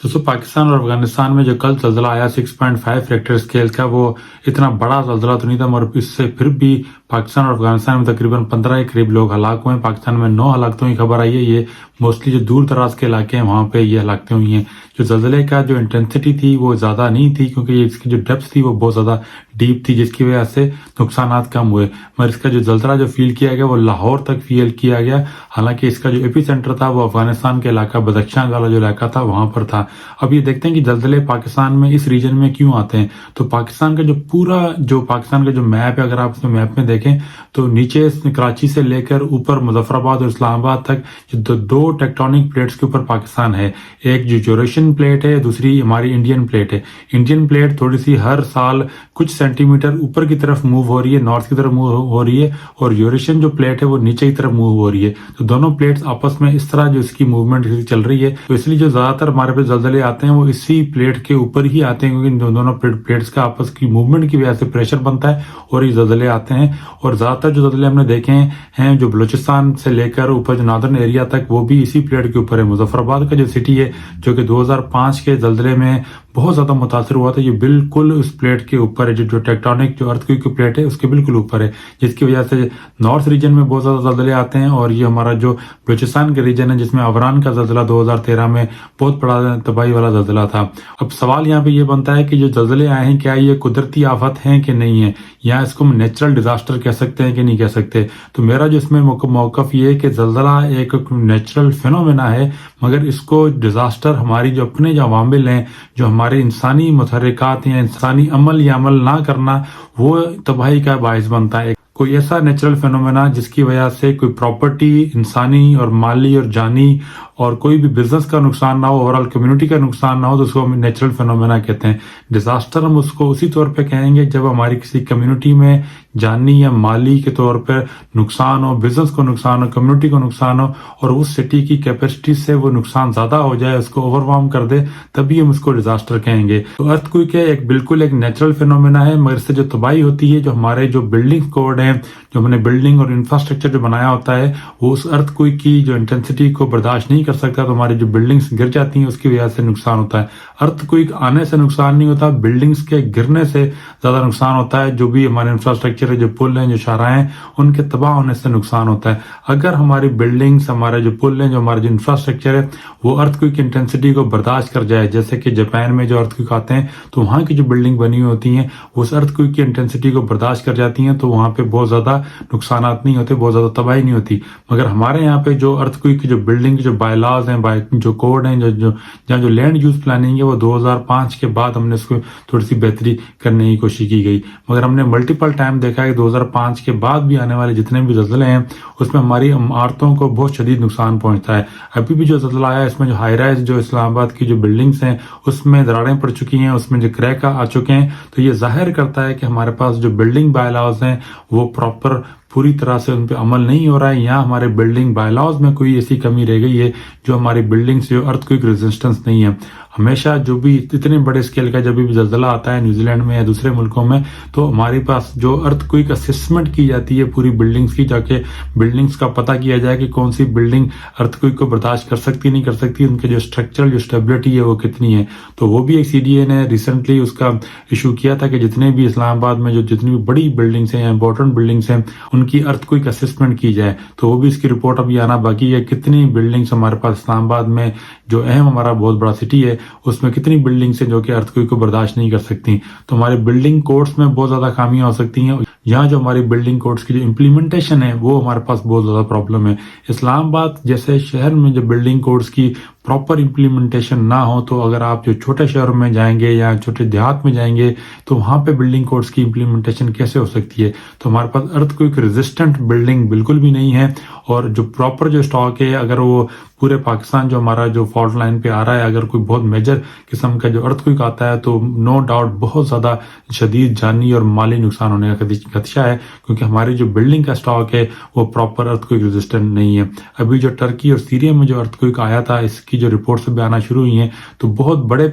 दोस्तों पाकिस्तान और अफगानिस्तान में जो कल ज़लज़ला आया 6.5 रेक्टर स्केल का, वो इतना बड़ा ज़लज़ला तो नहीं था, मगर इससे फिर भी पाकिस्तान और अफगानिस्तान में तकरीबन 15 के करीब लोग हलाक हुए हैं। पाकिस्तान में 9 हलाकतों की खबर आई है। ये मोस्टली जो दूर दराज के इलाके हैं वहाँ पे ये हलाकतें हुई हैं। जो ज़लज़ले का जो इंटेंसिटी थी वो ज़्यादा नहीं थी, क्योंकि इसकी जो डेप्थ थी वो बहुत ज़्यादा डीप थी, जिसकी वजह से नुकसान कम हुए। मगर इसका जो ज़लज़ला जो फील किया गया वो लाहौर तक फील किया गया। हालांकि इसका जो एपी सेंटर था वो अफगानिस्तान के इलाका बदख्शां वाला जो इलाका था वहाँ पर था। अब ये देखते हैं कि ज़लज़ले पाकिस्तान में इस रीजन में क्यों आते हैं। तो पाकिस्तान का जो पूरा जो पाकिस्तान का जो मैप है, अगर आप इस मैप में देखें तो नीचे कराची से लेकर ऊपर मुजफ्फराबाद और इस्लामाबाद तक जो दो टेक्टोनिक प्लेट्स के ऊपर पाकिस्तान है। एक जो यूरेशियन प्लेट है, दूसरी हमारी इंडियन प्लेट है। इंडियन प्लेट थोड़ी सी हर साल कुछ सेंटीमीटर ऊपर की तरफ मूव हो रही है, नॉर्थ की तरफ मूव हो रही है, और यूरेशियन जो प्लेट है वो नीचे की तरफ मूव हो रही है। तो दोनों प्लेट्स आपस में इस तरह जो इसकी मूवमेंट चल रही है, तो इसलिए जो ज्यादातर हमारे पे ज़लज़ले आते हैं वो इसी प्लेट के ऊपर ही आते हैं, क्योंकि दोनों प्लेट्स का आपस की मूवमेंट की वजह से प्रेशर बनता है और ये ज़लज़ले आते हैं। और ज्यादातर जो ज़लज़ले हमने देखे हैं जो बलूचिस्तान से लेकर ऊपर जो नॉर्दर्न एरिया तक, वो भी इसी प्लेट के ऊपर है। मुजफ्फराबाद का जो सिटी है जो कि 2005 के ज़लज़ले में बहुत ज्यादा मुतासर हुआ था, ये बिल्कुल उस प्लेट के ऊपर है, जो टेक्टोनिक जो अर्थक्वेक की प्लेट है उसके बिल्कुल ऊपर है, जिसकी वजह से नॉर्थ रीजन में बहुत ज्यादा ज़लज़ले आते हैं। और ये हमारा जो बलूचिस्तान का रीजन है, जिसमें अवरान का ज़लज़ला 2013 में बहुत बड़ा तबाही वाला ज़लज़ला था। अब सवाल यहाँ पे ये बनता है कि जो ज़लज़ले आए हैं क्या ये कुदरती आफत हैं कि नहीं है, या इसको हम नेचुरल डिजास्टर कह सकते हैं कि नहीं कह सकते। तो मेरा जो इसमें मौक़िफ़ ये है कि ज़लज़ला एक नेचुरल फिनोमेना है, मगर इसको डिजास्टर हमारी जो अपने जो अवामिल हैं, जो हमारे इंसानी मुतहर्रिकात हैं, इंसानी अमल या अमल ना करना, वो तबाही का बायस बनता है। कोई ऐसा नेचुरल फिनोमेना जिसकी वजह से कोई प्रॉपर्टी इंसानी और माली और जानी और कोई भी बिजनेस का नुकसान ना हो, ओवरऑल कम्युनिटी का नुकसान ना हो, तो उसको हम नेचुरल फिनोमेना कहते हैं। डिजास्टर हम उसको उसी तौर पे कहेंगे जब हमारी किसी कम्युनिटी में जानी या माली के तौर पर नुकसान हो, बिजनेस को नुकसान हो, कम्युनिटी को नुकसान हो, और उस सिटी की कैपेसिटी से वो नुकसान ज्यादा हो जाए, उसको ओवरवेलम कर दे, तभी हम उसको डिजास्टर कहेंगे। तो अर्थक्वेक एक बिल्कुल एक नेचुरल फिनोमेना है, मगर इससे जो तबाही होती है, जो हमारे जो बिल्डिंग कोड है, जो हमने बिल्डिंग और इंफ्रास्ट्रक्चर जो बनाया होता है, वो उस अर्थक्वेक की जो इंटेंसिटी को बर्दाश्त नहीं कर सकता, तो हमारी जो बिल्डिंग्स गिर जाती हैं उसकी वजह से नुकसान होता है। अर्थक्वेक आने से नुकसान नहीं होता, बिल्डिंग्स के गिरने से ज्यादा नुकसान होता है। जो भी हमारे इंफ्रास्ट्रक्चर है, जो पुल हैं, जो शाहराह हैं, उनके तबाह होने से नुकसान होता है। अगर हमारी बिल्डिंग्स, हमारे जो पुल हैं, जो हमारा जो इंफ्रास्ट्रक्चर है, वो अर्थक्वेक की इंटेंसिटी को बर्दाश्त कर जाए, जैसे कि जापान में जो अर्थक्वेक आते हैं तो वहां की जो बिल्डिंग बनी हुई होती हैं वो उस अर्थक्वेक की इंटेंसिटी को बर्दाश्त कर जाती हैं, तो वहां पे बहुत ज्यादा नुकसान नहीं होते, बहुत ज्यादा तबाही नहीं होती। मगर हमारे यहाँ पे जो अर्थक्वेक की जो बिल्डिंग के जो बायलॉज हैं, जो कोड हैं, जहाँ जो लैंड यूज प्लानिंग है, वो 2005 के बाद हमने उसको थोड़ी सी बेहतरी करने की कोशिश की गई। मगर हमने मल्टीपल टाइम देखा है कि 2005 के बाद भी आने वाले जितने भी ज़लज़ले हैं उसमें हमारी इमारतों को बहुत शदीद नुकसान पहुंचता है। अभी भी जो ज़लज़ला आया इसमें जो हाई राइज जो इस्लामाबाद की जो बिल्डिंग्स हैं उसमें दरारें पड़ चुकी हैं, उसमें जो क्रैक आ चुके हैं। तो ये जाहिर करता है कि हमारे पास जो बिल्डिंग बायलॉज हैं वो प्रॉपर पूरी तरह से उन पर अमल नहीं हो रहा है, या हमारे बिल्डिंग बायलॉज में कोई ऐसी कमी रह गई है जो हमारी बिल्डिंग्स जो अर्थक्वेक रेजिस्टेंस नहीं है। हमेशा जो भी इतने बड़े स्केल का जब भी ज़लज़ला आता है न्यूजीलैंड में या दूसरे मुल्कों में, तो हमारे पास जो अर्थक्वेक असेसमेंट की जाती है पूरी बिल्डिंग्स की, जाके बिल्डिंग्स का पता किया जाए कि कौन सी बिल्डिंग अर्थक्वेक को बर्दाश्त कर सकती नहीं कर सकती, उनके जो स्ट्रक्चरल जो स्टेबिलिटी है वो कितनी है। तो वो भी एक CDA ने रिसेंटली उसका इशू किया था कि जितने भी इस्लामाबाद में जो जितनी भी बड़ी बिल्डिंग्स हैं, इंपॉर्टेंट बिल्डिंग्स हैं, उनकी अर्थक्वेक असेसमेंट की जाए। तो वो भी इसकी रिपोर्ट अभी आना बाकी है। कितनी बिल्डिंग्स हमारे पास इस्लामाबाद में, जो अहम हमारा बहुत बड़ा सिटी है, उसमें कितनी बिल्डिंग्स हैं जो कि अर्थक्वेक को बर्दाश्त नहीं कर सकती। तो हमारे बिल्डिंग कोड्स में बहुत ज्यादा खामियां हो सकती हैं। यहाँ जो हमारी बिल्डिंग कोड्स की जो इम्प्लीमेंटेशन है वो हमारे पास बहुत ज्यादा प्रॉब्लम है। इस्लामाबाद जैसे शहर में जो बिल्डिंग कोड्स की प्रॉपर इम्प्लीमेंटेशन ना हो, तो अगर आप जो छोटे शहरों में जाएंगे या छोटे देहात में जाएंगे तो वहां पे बिल्डिंग कोड्स की इम्प्लीमेंटेशन कैसे हो सकती है। तो हमारे पास अर्थक्वेक रेजिस्टेंट बिल्डिंग बिल्कुल भी नहीं है, और जो प्रॉपर जो स्टॉक है, अगर वो पूरे पाकिस्तान जो हमारा जो फॉल्ट लाइन पे आ रहा है, अगर कोई बहुत मेजर किस्म का जो अर्थक्वेक आता है तो नो डाउट बहुत ज्यादा शदीद जानी और माली नुकसान होने का खदशा है, क्योंकि हमारी जो बिल्डिंग का स्टॉक है वो प्रॉपर अर्थक्वेक रेजिस्टेंट नहीं है। अभी जो टर्की और सीरिया में जो अर्थक्वेक आया था, इसकी جو رپورٹس بھی آنا شروع ہوئی ہیں تو بہت بڑے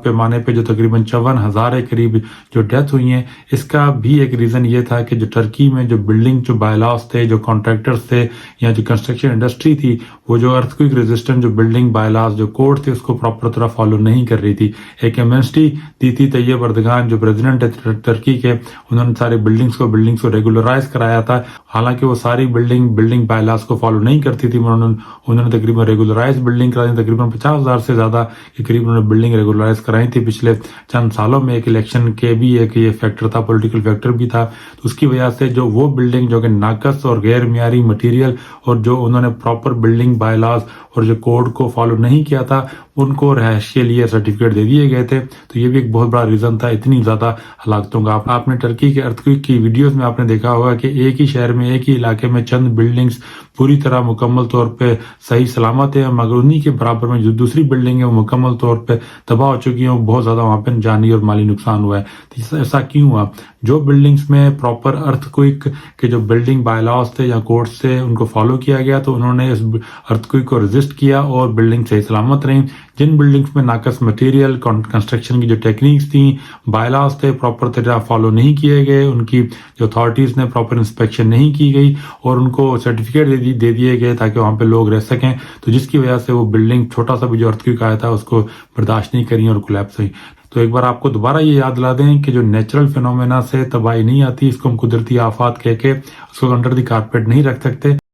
پیمانے پہ جو تقریباً 54,000 کے قریب جو ڈیتھ ہوئی ہیں، اس کا بھی ایک ریزن یہ تھا کہ جو ٹرکی میں جو بلڈنگ جو بائیلاز تھے، جو کانٹریکٹرز تھے یا جو کنسٹرکشن انڈسٹری تھی، وہ جو ارتھ کوئک ریزسٹنٹ جو بلڈنگ بائیلاز جو کوڈ تھے اس کو پراپر طرح فالو نہیں کر رہی تھی۔ ایک ایمنسٹی دی تھی طیب اردگان جو پریزیڈنٹ ہے ترکی کے، انہوں نے سارے بلڈنگز کو ریگولرائز کرایا تھا، حالانکہ وہ ساری بلڈنگ بائیلاز کو فالو نہیں کرتی تھی، انہوں نے تقریباً ریگولرائز بلڈنگ کرائی، تقریباً 50,000 سے زیادہ کے قریب انہوں نے بلڈنگ ریگولرائز کرائی تھی پچھلے چند سالوں میں۔ ایک الیکشن کے بھی ایک یہ فیکٹر تھا، پولیٹیکل فیکٹر بھی تھا، تو اس کی وجہ سے جو وہ بلڈنگ جو کہ ناقص اور غیر معیاری مٹیریل اور جو انہوں نے پراپر بلڈنگ بائیلاز اور جو کوڈ کو فالو نہیں کیا تھا ان کو رہائش کے لیے سرٹیفکیٹ دے دیے گئے تھے، تو یہ بھی ایک بہت بڑا ریزن تھا اتنی زیادہ ہلاکتوں کا۔ آپ نے ٹرکی کے ارتھ کوئک کی ویڈیوز میں آپ نے دیکھا ہوگا کہ ایک ہی شہر میں ایک ہی علاقے میں چند بلڈنگز پوری طرح مکمل طور پہ صحیح سلامت ہیں، مگر انہی کے برابر میں جو دوسری بلڈنگ ہے وہ مکمل طور پہ تباہ ہو چکی ہیں، بہت زیادہ وہاں پہ جانی اور مالی نقصان ہوا ہے۔ ایسا کیوں ہوا؟ جو بلڈنگز میں پراپر ارتھ کوئک کے جو بلڈنگ بائیلاز تھے یا کوڈز تھے ان کو فالو کیا گیا تو انہوں نے اس ارتھ کوئک کو ریزسٹ کیا اور بلڈنگ صحیح سلامت رہیں۔ جن بلڈنگز میں ناقص مٹیریل، کنسٹرکشن کی جو ٹیکنیکس تھیں، بائیلاز تھے، پراپر طرح فالو نہیں کیے گئے، ان کی جو اتھارٹیز نے پراپر انسپیکشن نہیں کی گئی اور ان کو سرٹیفکیٹ دے دیے گئے تاکہ وہاں پہ لوگ رہ سکیں، تو جس کی وجہ سے وہ بلڈنگ چھوٹا سا بھی جو ارتھ کوئک آیا تھا اس کو برداشت نہیں کری اور کولیپس ہوئی۔ تو ایک بار آپ کو دوبارہ یہ یاد دلا دیں کہ جو نیچرل فینومینا سے تباہی نہیں آتی، اس کو ہم قدرتی آفات کہہ کے اس کو انڈر دی کارپیٹ نہیں رکھ سکتے۔